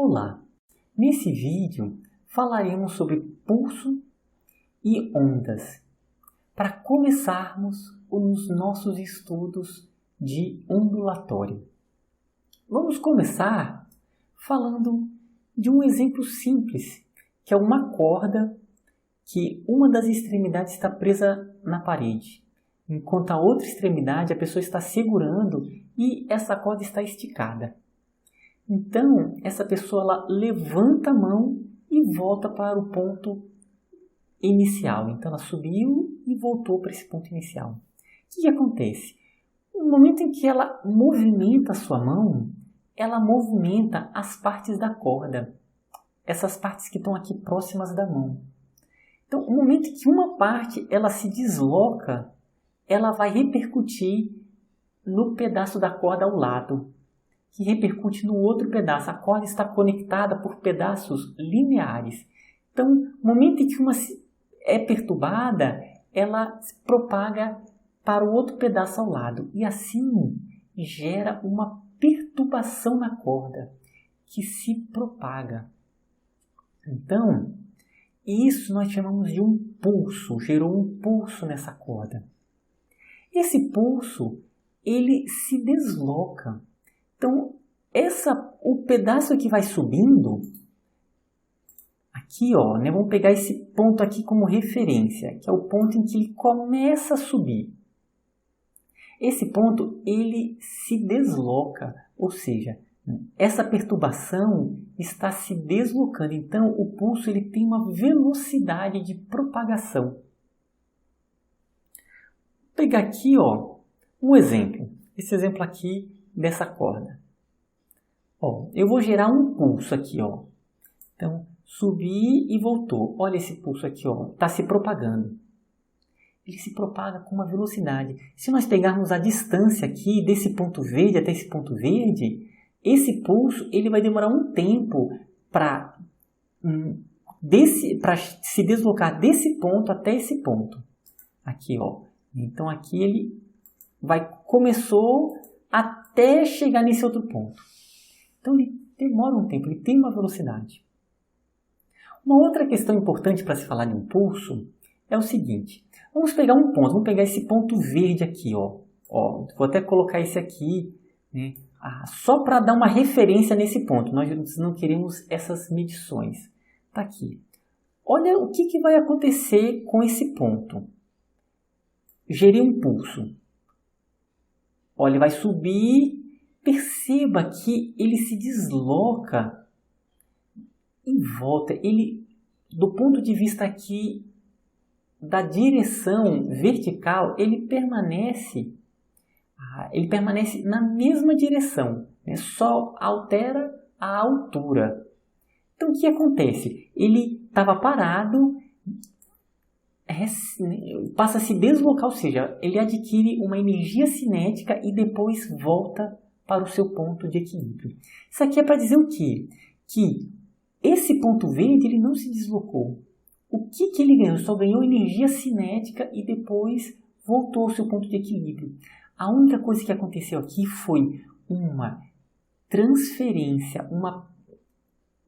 Olá! Nesse vídeo falaremos sobre pulso e ondas, para começarmos os nossos estudos de ondulatório. Vamos começar falando de um exemplo simples, que é uma corda que uma das extremidades está presa na parede, enquanto a outra extremidade a pessoa está segurando e essa corda está esticada. Então, essa pessoa ela levanta a mão e volta para o ponto inicial. Então, ela subiu e voltou para esse ponto inicial. O que acontece? No momento em que ela movimenta a sua mão, ela movimenta as partes da corda. Essas partes que estão aqui próximas da mão. Então, no momento em que uma parte ela se desloca, ela vai repercutir no pedaço da corda ao lado, que repercute no outro pedaço. A corda está conectada por pedaços lineares. Então, no momento em que uma é perturbada, ela se propaga para o outro pedaço ao lado. E assim gera uma perturbação na corda que se propaga. Então, isso nós chamamos de um pulso. Gerou um pulso nessa corda. Esse pulso, ele se desloca. Então, o pedaço que vai subindo, aqui, vamos pegar esse ponto aqui como referência, que é o ponto em que ele começa a subir. Esse ponto, ele se desloca, ou seja, essa perturbação está se deslocando. Então, o pulso ele tem uma velocidade de propagação. Vou pegar aqui, um exemplo. Esse exemplo aqui dessa corda. Eu vou gerar um pulso aqui, Então, subi e voltou. Olha esse pulso aqui, está se propagando. Ele se propaga com uma velocidade. Se nós pegarmos a distância aqui desse ponto verde até esse ponto verde, esse pulso ele vai demorar um tempo para se deslocar desse ponto até esse ponto. Aqui, Então, aqui ele começou até chegar nesse outro ponto. Então, ele demora um tempo, ele tem uma velocidade. Uma outra questão importante para se falar de um pulso é o seguinte. Vamos pegar um ponto, vamos pegar esse ponto verde aqui, vou até colocar esse aqui, né? Só para dar uma referência nesse ponto. Nós não queremos essas medições. Está aqui. Olha o que vai acontecer com esse ponto. Gerei um pulso. Olha, ele vai subir. Perceba que ele se desloca em volta. Ele, do ponto de vista aqui da direção vertical, ele permanece na mesma direção, né? Só altera a altura. Então, o que acontece? Ele estava parado, passa a se deslocar, ou seja, ele adquire uma energia cinética e depois volta para o seu ponto de equilíbrio. Isso aqui é para dizer o quê? Que esse ponto verde ele não se deslocou. O que ele ganhou? Só ganhou energia cinética e depois voltou ao seu ponto de equilíbrio. A única coisa que aconteceu aqui foi uma transferência,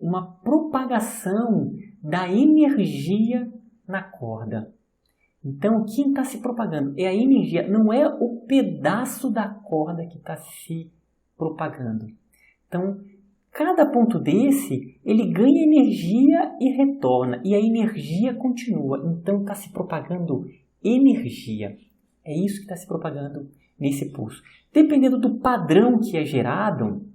uma propagação da energia na corda. Então, quem está se propagando é a energia, não é o pedaço da corda que está se propagando. Então, cada ponto desse, ele ganha energia e retorna, e a energia continua. Então, está se propagando energia. É isso que está se propagando nesse pulso. Dependendo do padrão que é gerado,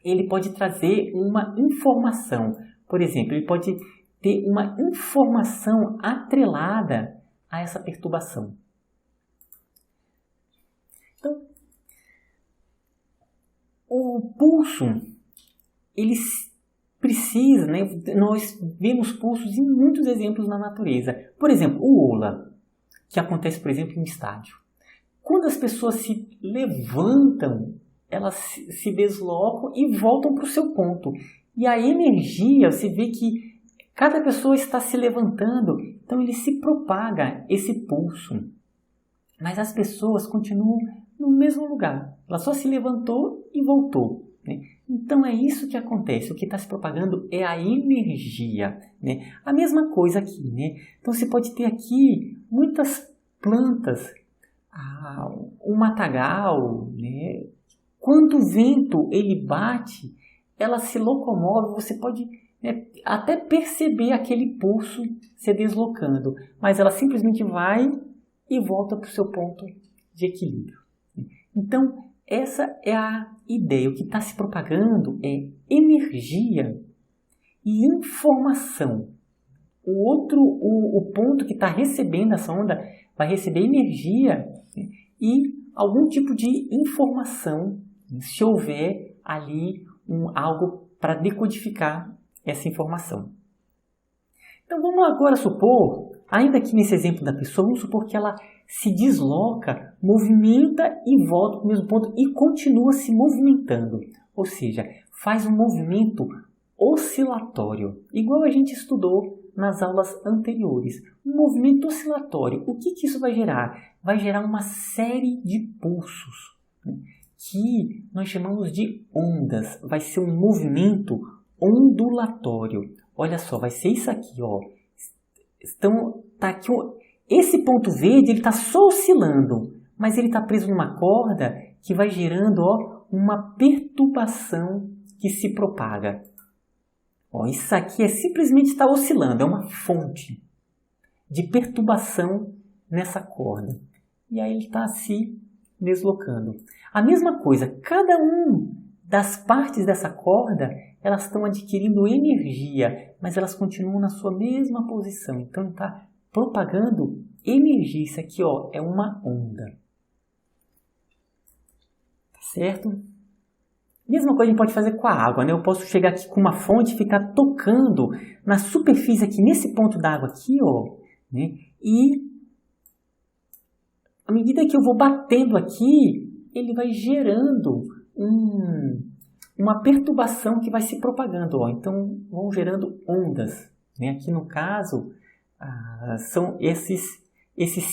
ele pode trazer uma informação. Por exemplo, ele pode ter uma informação atrelada a essa perturbação. Então, o pulso, ele precisa, nós vemos pulsos em muitos exemplos na natureza. Por exemplo, o ola, que acontece, por exemplo, em um estádio. Quando as pessoas se levantam, elas se deslocam e voltam para o seu ponto. E a energia, você vê que cada pessoa está se levantando, então ele se propaga, esse pulso. Mas as pessoas continuam no mesmo lugar. Ela só se levantou e voltou, né? Então é isso que acontece, o que está se propagando é a energia, né? A mesma coisa aqui, né? Então você pode ter aqui muitas plantas, um matagal, né? Quando o vento ele bate, ela se locomove, você pode, né, até perceber aquele pulso se deslocando, mas ela simplesmente vai e volta para o seu ponto de equilíbrio. Então, essa é a ideia. O que está se propagando é energia e informação. O ponto que está recebendo essa onda vai receber energia e algum tipo de informação, se houver ali algo para decodificar essa informação. Então vamos agora supor, ainda aqui nesse exemplo da pessoa, vamos supor que ela se desloca, movimenta e volta para o mesmo ponto e continua se movimentando. Ou seja, faz um movimento oscilatório, igual a gente estudou nas aulas anteriores. Um movimento oscilatório, o que isso vai gerar? Vai gerar uma série de pulsos, que nós chamamos de ondas. Vai ser um movimento ondulatório. Olha só, vai ser isso aqui, ó. Tá aqui, esse ponto verde ele está só oscilando, mas ele está preso numa corda que vai gerando, ó, uma perturbação que se propaga. Ó, isso aqui é simplesmente está oscilando, é uma fonte de perturbação nessa corda. E aí ele está se deslocando. A mesma coisa, cada das partes dessa corda, elas estão adquirindo energia, mas elas continuam na sua mesma posição. Então está propagando energia. Isso aqui, ó, é uma onda. Tá certo? Mesma coisa a gente pode fazer com a água, né? Eu posso chegar aqui com uma fonte e ficar tocando na superfície aqui, nesse ponto da água aqui, ó, né? E à medida que eu vou batendo aqui, ele vai gerando uma perturbação que vai se propagando, ó. Então vão gerando ondas, né? Aqui no caso são esses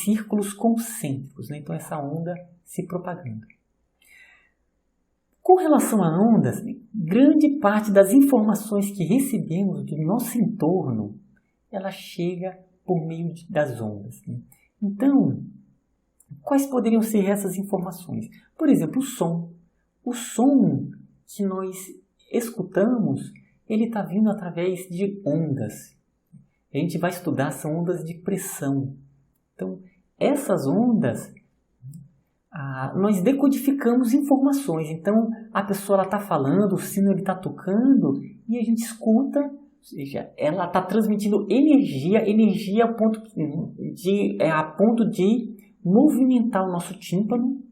círculos concêntricos, né? Então essa onda se propagando. Com relação a ondas, grande parte das informações que recebemos do nosso entorno, ela chega por meio das ondas, né? Então, quais poderiam ser essas informações? Por exemplo, o som. O som que nós escutamos, ele está vindo através de ondas. A gente vai estudar, são ondas de pressão. Então, essas ondas, nós decodificamos informações. Então, a pessoa está falando, o sino está tocando, e a gente escuta, ou seja, ela está transmitindo energia a ponto de movimentar o nosso tímpano.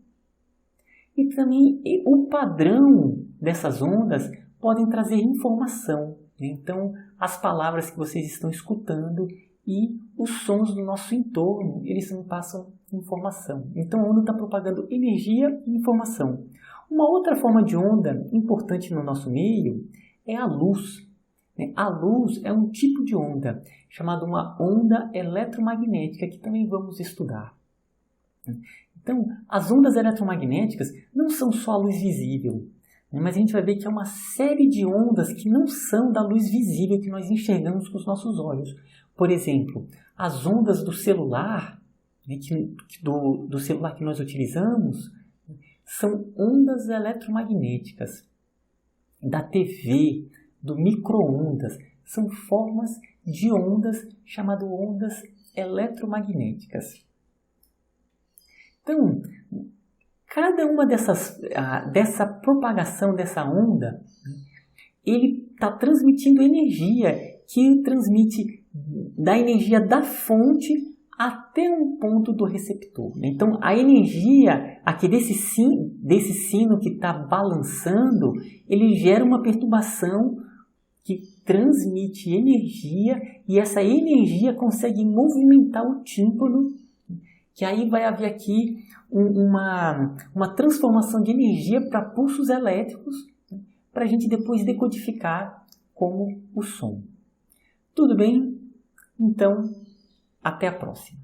E também o padrão dessas ondas podem trazer informação. Então, as palavras que vocês estão escutando e os sons do nosso entorno, eles me passam informação. Então, a onda está propagando energia e informação. Uma outra forma de onda importante no nosso meio é a luz. A luz é um tipo de onda, chamada uma onda eletromagnética, que também vamos estudar. Então, as ondas eletromagnéticas não são só a luz visível, mas a gente vai ver que é uma série de ondas que não são da luz visível que nós enxergamos com os nossos olhos. Por exemplo, as ondas do celular, do celular que nós utilizamos, são ondas eletromagnéticas. Da TV, do micro-ondas, são formas de ondas chamadas ondas eletromagnéticas. Então, cada uma dessa propagação dessa onda, ele está transmitindo energia, que transmite da energia da fonte até um ponto do receptor. Então, a energia aqui desse sino que está balançando, ele gera uma perturbação que transmite energia, e essa energia consegue movimentar o tímpano, que aí vai haver aqui uma transformação de energia para pulsos elétricos, para a gente depois decodificar como o som. Tudo bem? Então, até a próxima.